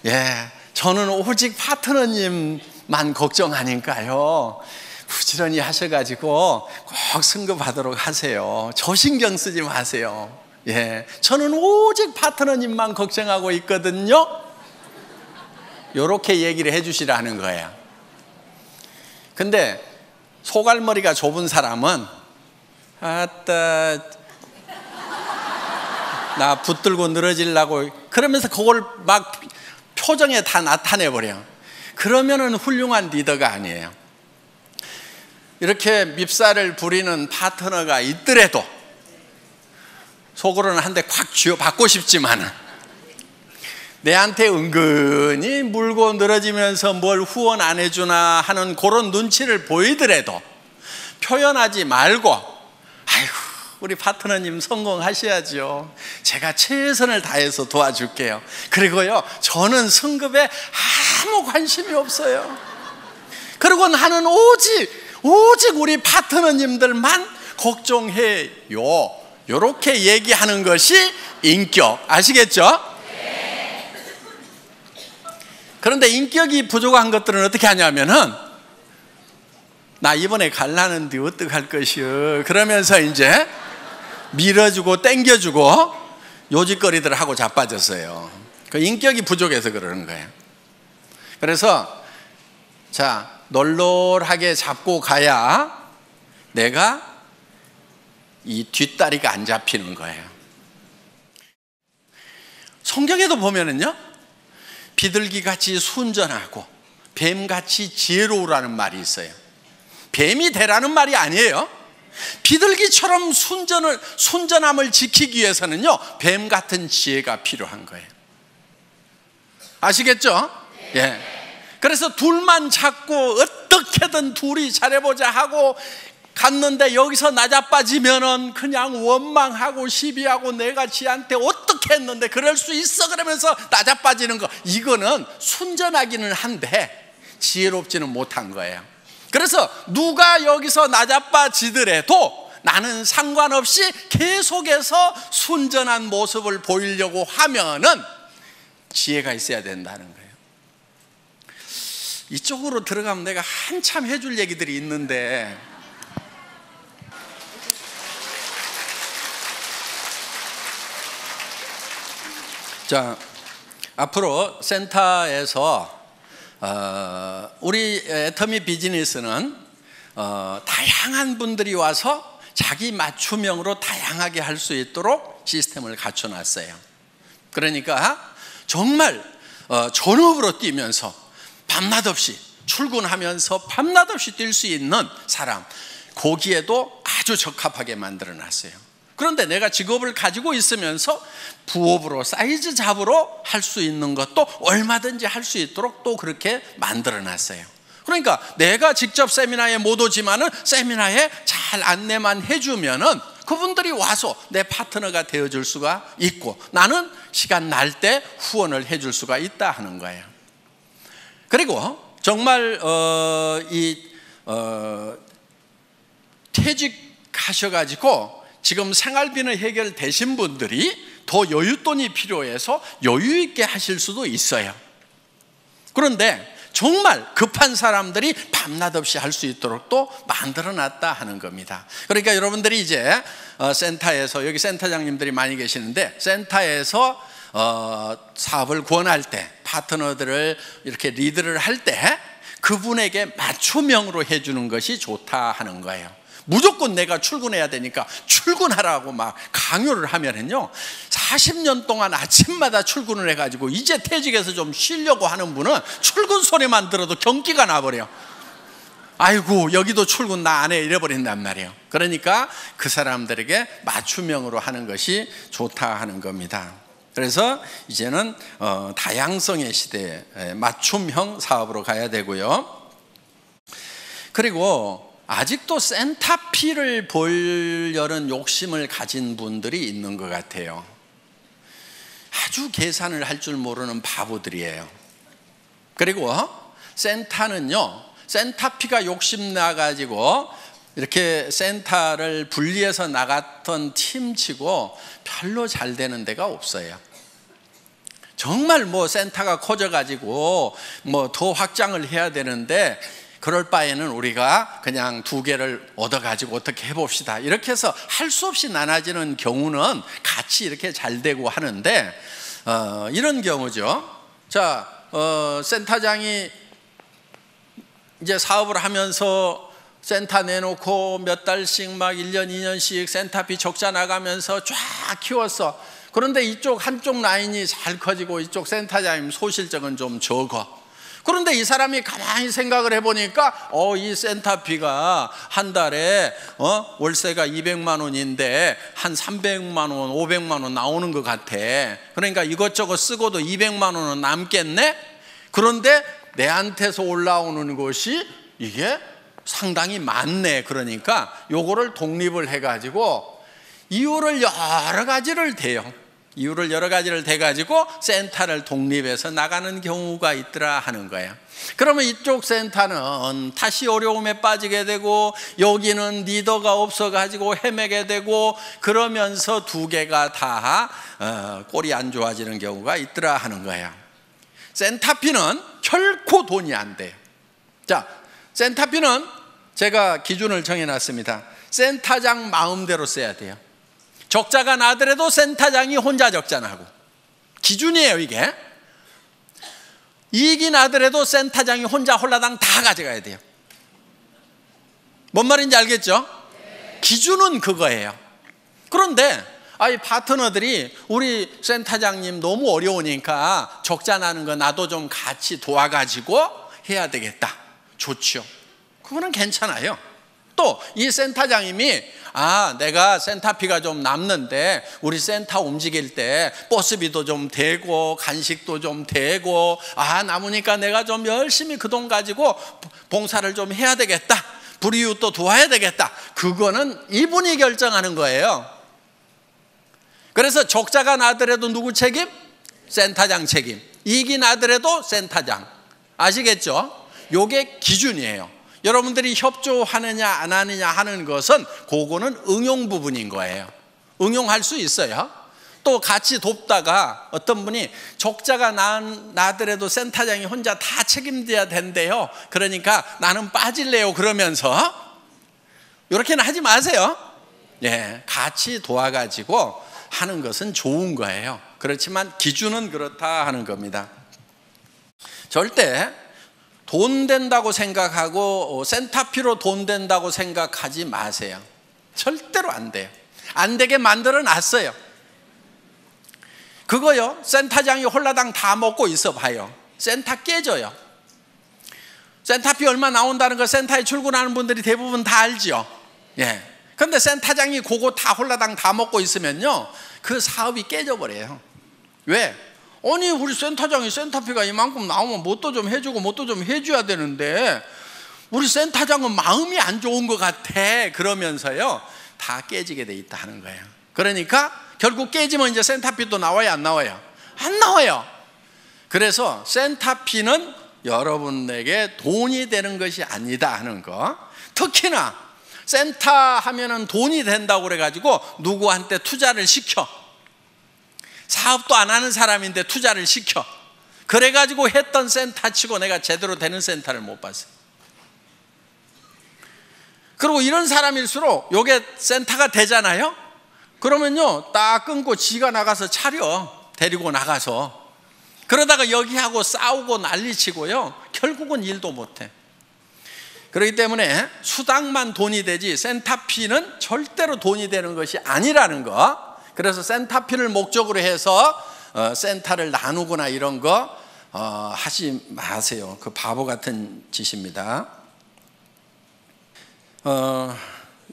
예, 저는 오직 파트너님만 걱정하니까요. 부지런히 하셔가지고 꼭 승급하도록 하세요. 저 신경 쓰지 마세요. 예, 저는 오직 파트너님만 걱정하고 있거든요. 이렇게 얘기를 해주시라는 거예요. 근데 소갈머리가 좁은 사람은 아따 나 붙들고 늘어지려고 그러면서 그걸 막 표정에 다 나타내버려. 그러면은 훌륭한 리더가 아니에요. 이렇게 밉살을 부리는 파트너가 있더라도 속으로는 한 대 콱 쥐어받고 싶지만은 내한테 은근히 물고 늘어지면서 뭘 후원 안 해주나 하는 그런 눈치를 보이더라도 표현하지 말고 아이고 우리 파트너님 성공하셔야죠. 제가 최선을 다해서 도와줄게요. 그리고요 저는 승급에 아무 관심이 없어요. 그리고 나는 오직 우리 파트너님들만 걱정해요. 이렇게 얘기하는 것이 인격. 아시겠죠? 그런데 인격이 부족한 것들은 어떻게 하냐면은 나 이번에 갈라는데 어떡할 것이요 그러면서 이제 밀어주고 땡겨주고 요짓거리들을 하고 자빠졌어요. 그 인격이 부족해서 그러는 거예요. 그래서 자 널널하게 잡고 가야 내가 이 뒷다리가 안 잡히는 거예요. 성경에도 보면은요 비둘기같이 순전하고 뱀같이 지혜로우라는 말이 있어요. 뱀이 되라는 말이 아니에요. 비둘기처럼 순전함을 지키기 위해서는요 뱀 같은 지혜가 필요한 거예요. 아시겠죠? 예. 그래서 둘만 찾고 어떻게든 둘이 잘해보자 하고 갔는데 여기서 나자빠지면은 그냥 원망하고 시비하고 내가 지한테 어떻게 했는데 그럴 수 있어 그러면서 나자빠지는 거, 이거는 순전하기는 한데 지혜롭지는 못한 거예요. 그래서 누가 여기서 나자빠지더라도 나는 상관없이 계속해서 순전한 모습을 보이려고 하면은 지혜가 있어야 된다는 거예요. 이쪽으로 들어가면 내가 한참 해줄 얘기들이 있는데 자, 앞으로 센터에서 우리 애터미 비즈니스는 다양한 분들이 와서 자기 맞춤형으로 다양하게 할 수 있도록 시스템을 갖춰놨어요. 그러니까 정말 전업으로 뛰면서 밤낮 없이 출근하면서 밤낮 없이 뛸 수 있는 사람, 거기에도 아주 적합하게 만들어놨어요. 그런데 내가 직업을 가지고 있으면서 부업으로 사이즈 잡으로 할 수 있는 것도 얼마든지 할 수 있도록 또 그렇게 만들어놨어요. 그러니까 내가 직접 세미나에 못 오지만은 세미나에 잘 안내만 해주면은 그분들이 와서 내 파트너가 되어줄 수가 있고, 나는 시간 날 때 후원을 해줄 수가 있다 하는 거예요. 그리고 정말 퇴직하셔가지고 지금 생활비는 해결되신 분들이 더 여윳돈이 필요해서 여유 있게 하실 수도 있어요. 그런데 정말 급한 사람들이 밤낮 없이 할 수 있도록 또 만들어놨다 하는 겁니다. 그러니까 여러분들이 이제 센터에서, 여기 센터장님들이 많이 계시는데, 센터에서 사업을 권할 때, 파트너들을 이렇게 리드를 할 때 그분에게 맞춤형으로 해주는 것이 좋다 하는 거예요. 무조건 내가 출근해야 되니까 출근하라고 막 강요를 하면은요, 40년 동안 아침마다 출근을 해가지고 이제 퇴직해서 좀 쉬려고 하는 분은 출근 소리만 들어도 경기가 나버려. 아이고, 여기도 출근 나 안 해, 이래버린단 말이에요. 그러니까 그 사람들에게 맞춤형으로 하는 것이 좋다 하는 겁니다. 그래서 이제는 다양성의 시대에 맞춤형 사업으로 가야 되고요. 그리고 아직도 센터피를 보려는 욕심을 가진 분들이 있는 것 같아요. 아주 계산을 할 줄 모르는 바보들이에요. 그리고 센터는요, 센터피가 욕심나가지고 이렇게 센터를 분리해서 나갔던 팀치고 별로 잘 되는 데가 없어요. 정말 뭐 센터가 커져가지고 뭐 더 확장을 해야 되는데, 그럴 바에는 우리가 그냥 2개를 얻어가지고 어떻게 해봅시다, 이렇게 해서 할 수 없이 나눠지는 경우는 같이 이렇게 잘 되고 하는데, 이런 경우죠. 자, 센터장이 이제 사업을 하면서 센터 내놓고 몇 달씩 막 1년, 2년씩 센터비 적자 나가면서 쫙 키웠어. 그런데 이쪽 한쪽 라인이 잘 커지고 이쪽 센터장님 소실적은 좀 적어. 그런데 이 사람이 가만히 생각을 해보니까 이 센터비가 한 달에 월세가 200만 원인데 한 300만 원, 500만 원 나오는 것 같아. 그러니까 이것저것 쓰고도 200만 원은 남겠네? 그런데 내한테서 올라오는 것이 이게 상당히 많네. 그러니까 요거를 독립을 해가지고 이유를 여러 가지를 대요. 이유를 여러 가지를 대가지고 센터를 독립해서 나가는 경우가 있더라 하는 거예요. 그러면 이쪽 센터는 다시 어려움에 빠지게 되고, 여기는 리더가 없어가지고 헤매게 되고, 그러면서 2개가 다 꼴이 안 좋아지는 경우가 있더라 하는 거예요. 센터피는 결코 돈이 안 돼요. 자, 센터피는 제가 기준을 정해놨습니다. 센터장 마음대로 써야 돼요. 적자가 나더라도 센터장이 혼자 적자 나고, 기준이에요 이게. 이익이 나더라도 센터장이 혼자 홀라당 다 가져가야 돼요. 뭔 말인지 알겠죠? 기준은 그거예요. 그런데 이 파트너들이 우리 센터장님 너무 어려우니까 적자 나는 거 나도 좀 같이 도와가지고 해야 되겠다. 좋죠. 그거는 괜찮아요. 또 이 센터장님이 내가 센터비가 좀 남는데 우리 센터 움직일 때 버스비도 좀 되고 간식도 좀 되고 남으니까 내가 좀 열심히 그 돈 가지고 봉사를 좀 해야 되겠다, 불이웃도 도와야 되겠다. 그거는 이분이 결정하는 거예요. 그래서 적자가 나더라도 누구 책임? 센터장 책임. 이익이 나더라도 센터장. 아시겠죠? 요게 기준이에요. 여러분들이 협조하느냐 안 하느냐 하는 것은 그거는 응용 부분인 거예요. 응용할 수 있어요. 또 같이 돕다가 어떤 분이 적자가 나더라도 센터장이 혼자 다 책임져야 된대요. 그러니까 나는 빠질래요. 그러면서 이렇게는 하지 마세요. 같이 도와가지고 하는 것은 좋은 거예요. 그렇지만 기준은 그렇다 하는 겁니다. 절대 돈 된다고 생각하고 센터피로 돈 된다고 생각하지 마세요. 절대로 안 돼요. 안 되게 만들어 놨어요. 그거요, 센터장이 홀라당 다 먹고 있어 봐요. 센터 깨져요. 센터피 얼마 나온다는 거 센터에 출근하는 분들이 대부분 다 알죠. 예. 근데 센터장이 그거 다 홀라당 다 먹고 있으면요, 그 사업이 깨져버려요. 왜? 아니, 우리 센터장이 센터피가 이만큼 나오면 뭣도 좀 해주고 뭣도 좀 해줘야 되는데 우리 센터장은 마음이 안 좋은 것 같아 그러면서요, 다 깨지게 돼 있다 하는 거예요. 그러니까 결국 깨지면 이제 센터피도 나와요, 안 나와요? 안 나와요. 그래서 센터피는 여러분에게 돈이 되는 것이 아니다 하는 거. 특히나 센터 하면은 돈이 된다고 그래가지고 누구한테 투자를 시켜. 사업도 안 하는 사람인데 투자를 시켜. 그래가지고 했던 센터 치고 내가 제대로 되는 센터를 못 봤어요. 그리고 이런 사람일수록 요게 센터가 되잖아요. 그러면요, 딱 끊고 지가 나가서 차려. 데리고 나가서. 그러다가 여기하고 싸우고 난리치고요, 결국은 일도 못해. 그렇기 때문에 수당만 돈이 되지 센터피는 절대로 돈이 되는 것이 아니라는 거. 그래서 센터피를 목적으로 해서 센터를 나누거나 이런 거 하지 마세요. 그 바보 같은 짓입니다.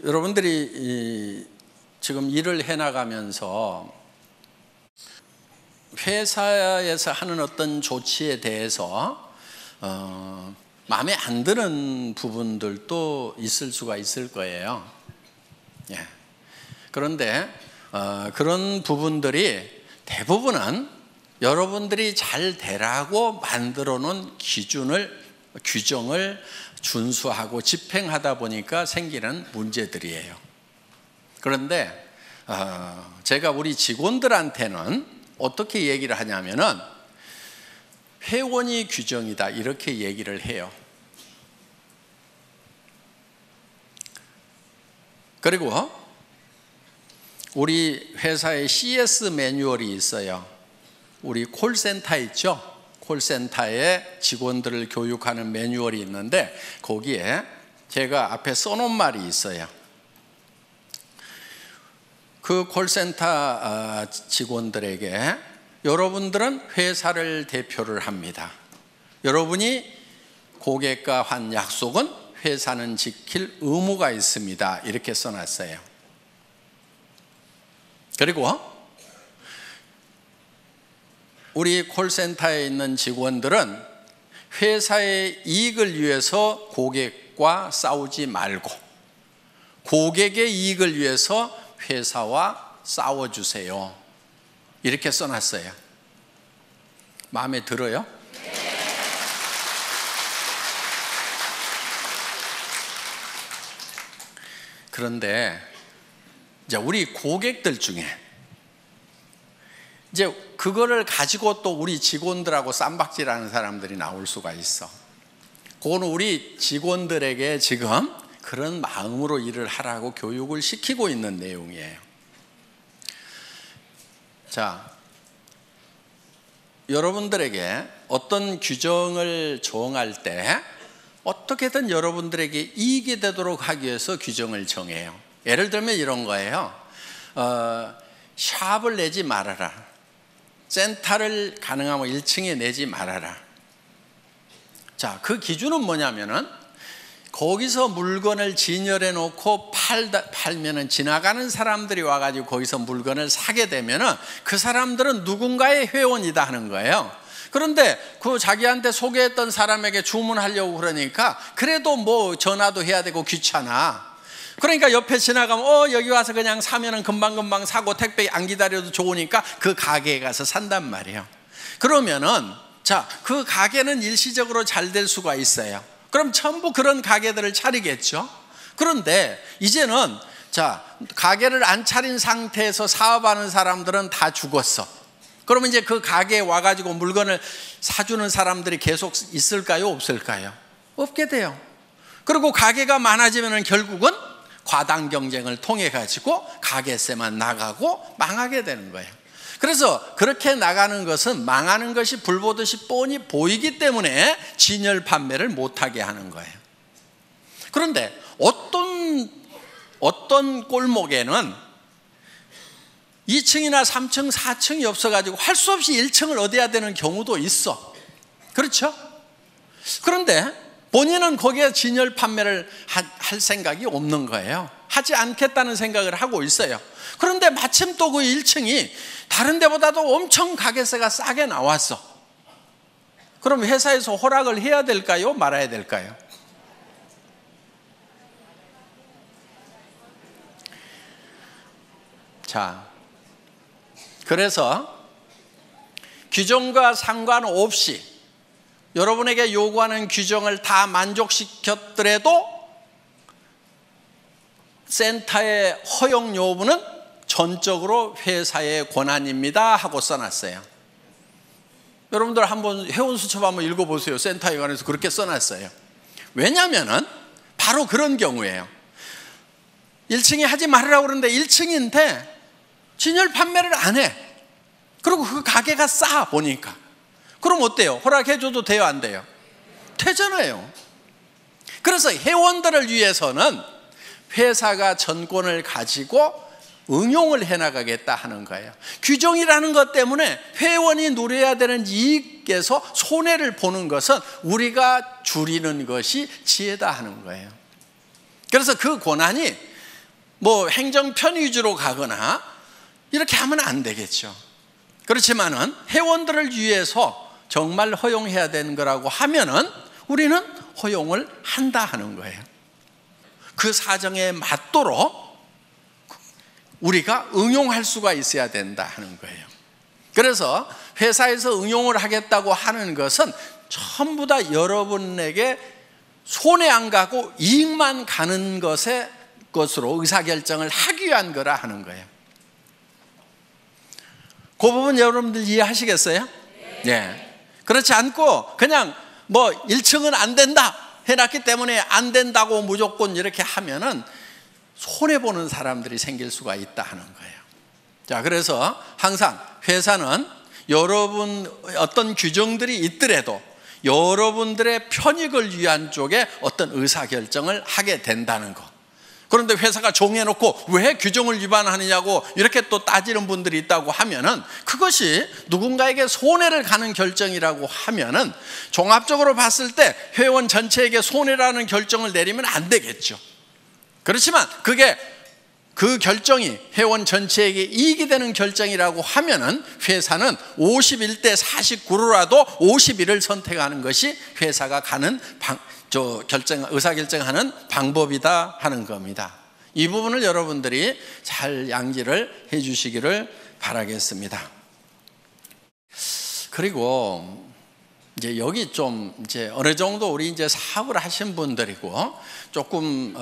여러분들이 지금 일을 해나가면서 회사에서 하는 어떤 조치에 대해서 마음에 안 드는 부분들도 있을 수가 있을 거예요. 예. 그런데 그런 부분들이 대부분은 여러분들이 잘 되라고 만들어 놓은 규정을 준수하고 집행하다 보니까 생기는 문제들이에요. 그런데 제가 우리 직원들한테는 어떻게 얘기를 하냐면은 회원이 규정이다 이렇게 얘기를 해요. 그리고 우리 회사에 CS 매뉴얼이 있어요. 우리 콜센터 있죠? 콜센터에 직원들을 교육하는 매뉴얼이 있는데 거기에 제가 앞에 써놓은 말이 있어요. 그 콜센터 직원들에게 여러분들은 회사를 대표를 합니다. 여러분이 고객과 한 약속은 회사는 지킬 의무가 있습니다. 이렇게 써놨어요. 그리고 우리 콜센터에 있는 직원들은 회사의 이익을 위해서 고객과 싸우지 말고 고객의 이익을 위해서 회사와 싸워주세요. 이렇게 써놨어요. 마음에 들어요? 그런데 이제 우리 고객들 중에 이제 그거를 가지고 또 우리 직원들하고 쌈박질하는 사람들이 나올 수가 있어. 그거는 우리 직원들에게 지금 그런 마음으로 일을 하라고 교육을 시키고 있는 내용이에요. 자, 여러분들에게 어떤 규정을 정할 때 어떻게든 여러분들에게 이익이 되도록 하기 위해서 규정을 정해요. 예를 들면 이런 거예요. 샵을 내지 말아라. 센터를 가능하면 1층에 내지 말아라. 자, 그 기준은 뭐냐면은 거기서 물건을 진열해 놓고 팔면은 지나가는 사람들이 와가지고 거기서 물건을 사게 되면은 그 사람들은 누군가의 회원이다 하는 거예요. 그런데 그 자기한테 소개했던 사람에게 주문하려고 그러니까 그래도 뭐 전화도 해야 되고 귀찮아. 그러니까 옆에 지나가면 여기 와서 그냥 사면은 금방금방 사고 택배 안 기다려도 좋으니까 그 가게에 가서 산단 말이에요. 그러면은 자, 그 가게는 일시적으로 잘 될 수가 있어요. 그럼 전부 그런 가게들을 차리겠죠. 그런데 이제는 자, 가게를 안 차린 상태에서 사업하는 사람들은 다 죽었어. 그러면 이제 그 가게에 와가지고 물건을 사주는 사람들이 계속 있을까요? 없을까요? 없게 돼요. 그리고 가게가 많아지면 결국은 과당 경쟁을 통해 가지고 가게세만 나가고 망하게 되는 거예요. 그래서 그렇게 나가는 것은 망하는 것이 불보듯이 뻔히 보이기 때문에 진열 판매를 못하게 하는 거예요. 그런데 어떤 골목에는 2층이나 3층, 4층이 없어가지고 할 수 없이 1층을 얻어야 되는 경우도 있어. 그렇죠? 그런데 본인은 거기에 진열 판매를 할 생각이 없는 거예요. 하지 않겠다는 생각을 하고 있어요. 그런데 마침 또 그 1층이 다른 데보다도 엄청 가게세가 싸게 나왔어. 그럼 회사에서 허락을 해야 될까요? 말아야 될까요? 자, 그래서 규정과 상관없이 여러분에게 요구하는 규정을 다 만족시켰더라도 센터의 허용 여부는 전적으로 회사의 권한입니다 하고 써놨어요. 여러분들 한번 회원수첩 한번 읽어보세요. 센터에 관해서 그렇게 써놨어요. 왜냐하면 바로 그런 경우예요. 1층에 하지 말으라고 그러는데 1층인데 진열 판매를 안 해. 그리고 그 가게가 싸 보니까. 그럼 어때요? 허락해줘도 돼요? 안 돼요? 되잖아요. 그래서 회원들을 위해서는 회사가 전권을 가지고 응용을 해나가겠다 하는 거예요. 규정이라는 것 때문에 회원이 누려야 되는 이익에서 손해를 보는 것은 우리가 줄이는 것이 지혜다 하는 거예요. 그래서 그 권한이 뭐 행정편 위주로 가거나 이렇게 하면 안 되겠죠. 그렇지만은 회원들을 위해서 정말 허용해야 되는 거라고 하면은 우리는 허용을 한다 하는 거예요. 그 사정에 맞도록 우리가 응용할 수가 있어야 된다 하는 거예요. 그래서 회사에서 응용을 하겠다고 하는 것은 전부 다 여러분에게 손해 안 가고 이익만 가는 것으로 의사결정을 하기 위한 거라 하는 거예요. 그 부분 여러분들 이해하시겠어요? 네. 그렇지 않고 그냥 뭐 1층은 안 된다 해놨기 때문에 안 된다고 무조건 이렇게 하면은 손해보는 사람들이 생길 수가 있다 하는 거예요. 자, 그래서 항상 회사는 여러분 어떤 규정들이 있더라도 여러분들의 편익을 위한 쪽에 어떤 의사결정을 하게 된다는 거. 그런데 회사가 정해놓고 왜 규정을 위반하느냐고 이렇게 또 따지는 분들이 있다고 하면은 그것이 누군가에게 손해를 가는 결정이라고 하면은 종합적으로 봤을 때 회원 전체에게 손해라는 결정을 내리면 안 되겠죠. 그렇지만 그게 그 결정이 회원 전체에게 이익이 되는 결정이라고 하면은 회사는 51대 49로라도 51을 선택하는 것이 회사가 가는 의사결정하는 방법이다 하는 겁니다. 이 부분을 여러분들이 잘 양지를 해 주시기를 바라겠습니다. 그리고 이제 여기 좀 이제 어느 정도 우리 이제 사업을 하신 분들이고 조금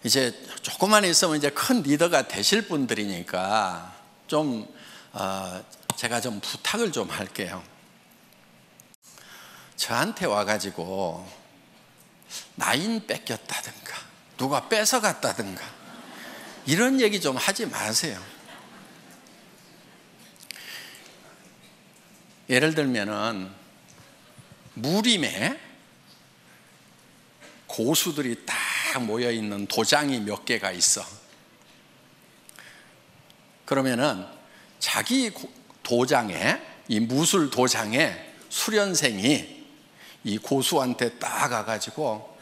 이제 조금만 있으면 이제 큰 리더가 되실 분들이니까 좀 제가 좀 부탁을 좀 할게요. 저한테 와가지고 나인 뺏겼다든가 누가 뺏어갔다든가 이런 얘기 좀 하지 마세요. 예를 들면은 무림에 고수들이 딱 모여있는 도장이 몇 개가 있어. 그러면은 자기 도장에, 이 무술 도장에 수련생이 이 고수한테 딱 가가지고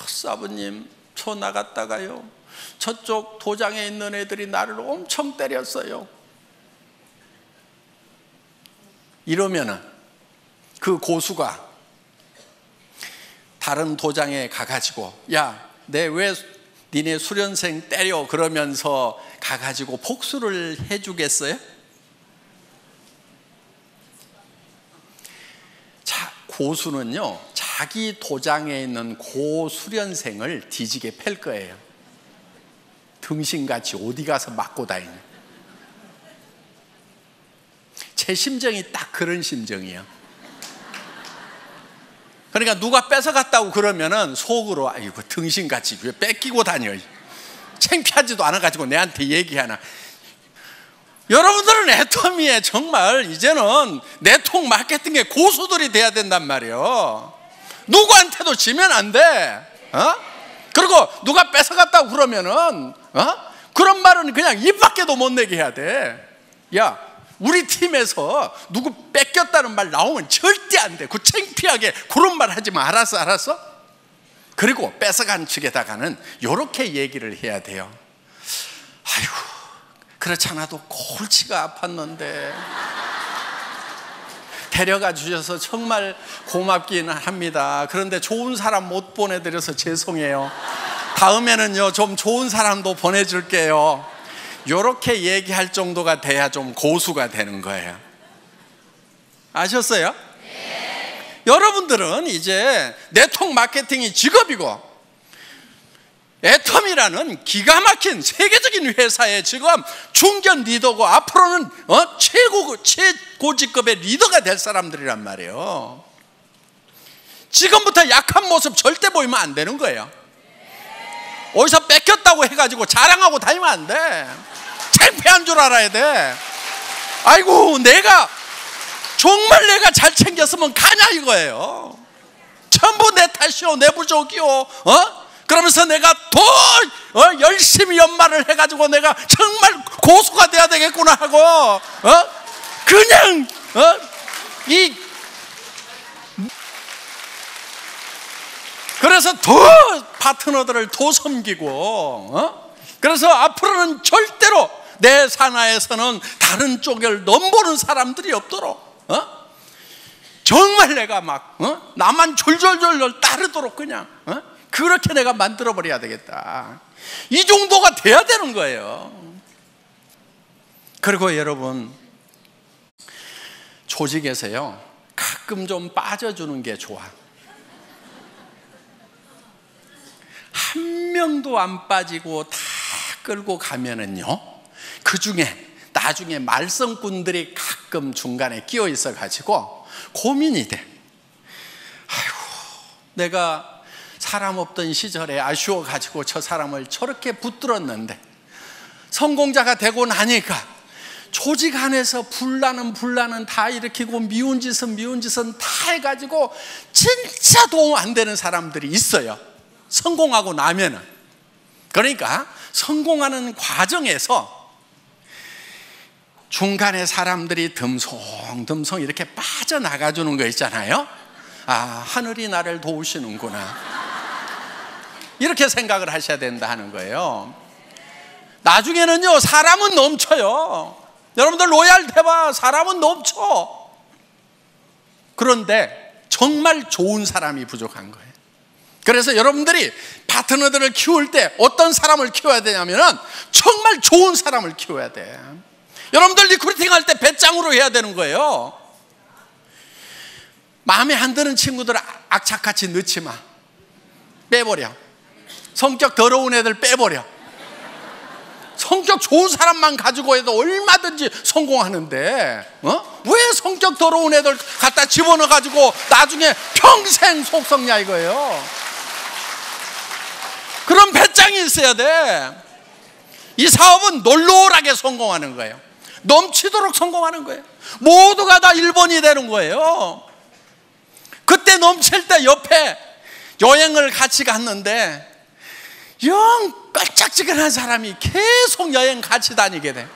사부님 저 나갔다가요 저쪽 도장에 있는 애들이 나를 엄청 때렸어요. 이러면은 그 고수가 다른 도장에 가가지고 야, 내 왜 니네 수련생 때려 그러면서 가가지고 복수를 해주겠어요? 고수는요 자기 도장에 있는 고수련생을 뒤지게 팰 거예요. 등신같이 어디 가서 맞고 다니냐. 제 심정이 딱 그런 심정이에요. 그러니까 누가 뺏어갔다고 그러면은 속으로 아이고 등신같이 왜 뺏기고 다녀, 창피하지도 않아가지고 내한테 얘기하나. 여러분들은 애터미에 정말 이제는 네트워크 마케팅의 고수들이 돼야 된단 말이에요. 누구한테도 지면 안 돼. 그리고 누가 뺏어갔다고 그러면은 그런 말은 그냥 입 밖에도 못 내게 해야 돼. 야, 우리 팀에서 누구 뺏겼다는 말 나오면 절대 안 돼. 그 창피하게 그런 말 하지 마. 알았어? 그리고 뺏어간 측에다가는 이렇게 얘기를 해야 돼요. 아이고, 그렇지 않아도 골치가 아팠는데 데려가 주셔서 정말 고맙기는 합니다. 그런데 좋은 사람 못 보내드려서 죄송해요. 다음에는요 좀 좋은 사람도 보내줄게요. 이렇게 얘기할 정도가 돼야 좀 고수가 되는 거예요. 아셨어요? 네. 여러분들은 이제 네트워크 마케팅이 직업이고 애텀이라는 기가 막힌 세계적인 회사의 지금 중견 리더고 앞으로는 최고직급의 리더가 될 사람들이란 말이에요. 지금부터 약한 모습 절대 보이면 안 되는 거예요. 어디서 뺏겼다고 해가지고 자랑하고 다니면 안 돼. 창피한 줄 알아야 돼. 아이고, 정말 내가 잘 챙겼으면 가냐 이거예요. 전부 내 탓이요, 내 부족이요. 그러면서 내가 더 열심히 연말을 해가지고 내가 정말 고수가 돼야 되겠구나 하고 그냥 그래서 더 파트너들을 더 섬기고 그래서 앞으로는 절대로 내 산하에서는 다른 쪽을 넘보는 사람들이 없도록 정말 내가 막 나만 졸졸졸 따르도록 그냥 그렇게 내가 만들어버려야 되겠다. 이 정도가 돼야 되는 거예요. 그리고 여러분, 조직에서요 가끔 좀 빠져주는 게 좋아. 한 명도 안 빠지고 다 끌고 가면은요, 그 중에 나중에 말썽꾼들이 가끔 중간에 끼어 있어 가지고 고민이 돼. 아이고, 내가 사람 없던 시절에 아쉬워 가지고 저 사람을 저렇게 붙들었는데 성공자가 되고 나니까 조직 안에서 분란은 다 일으키고 미운 짓은 다 해가지고 진짜 도움 안 되는 사람들이 있어요. 성공하고 나면은. 그러니까 성공하는 과정에서 중간에 사람들이 듬성듬성 이렇게 빠져나가 주는 거 있잖아요. 아, 하늘이 나를 도우시는구나, 이렇게 생각을 하셔야 된다 하는 거예요. 나중에는요 사람은 넘쳐요. 여러분들 로얄 대봐, 사람은 넘쳐. 그런데 정말 좋은 사람이 부족한 거예요. 그래서 여러분들이 파트너들을 키울 때 어떤 사람을 키워야 되냐면은 정말 좋은 사람을 키워야 돼. 여러분들 리크루팅 할 때 배짱으로 해야 되는 거예요. 마음에 안 드는 친구들을 악착같이 넣지 마. 빼버려. 성격 더러운 애들 빼버려. 성격 좋은 사람만 가지고 해도 얼마든지 성공하는데 왜 성격 더러운 애들 갖다 집어넣어 가지고 나중에 평생 속썩냐 이거예요. 그런 배짱이 있어야 돼. 이 사업은 놀라게 성공하는 거예요. 넘치도록 성공하는 거예요. 모두가 다 1번이 되는 거예요. 그때 넘칠 때 옆에 여행을 같이 갔는데 영 깔짝지근한 사람이 계속 여행 같이 다니게 돼.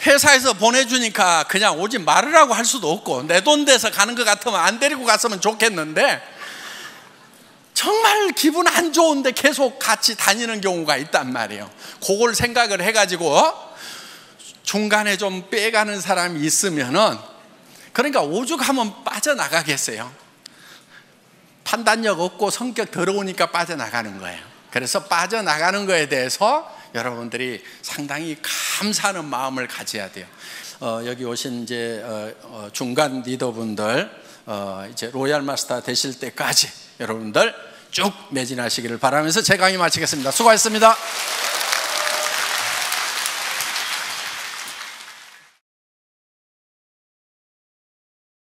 회사에서 보내주니까 그냥 오지 말으라고 할 수도 없고, 내 돈 돼서 가는 것 같으면 안 데리고 갔으면 좋겠는데 정말 기분 안 좋은데 계속 같이 다니는 경우가 있단 말이에요. 그걸 생각을 해가지고 중간에 좀 빼가는 사람이 있으면은, 그러니까 오죽하면 빠져나가겠어요. 판단력 없고 성격 더러우니까 빠져나가는 거예요. 그래서 빠져나가는 거에 대해서 여러분들이 상당히 감사하는 마음을 가져야 돼요. 여기 오신 이제 중간 리더분들 이제 로얄 마스터 되실 때까지 여러분들 쭉 매진하시기를 바라면서 제 강의 마치겠습니다. 수고하셨습니다.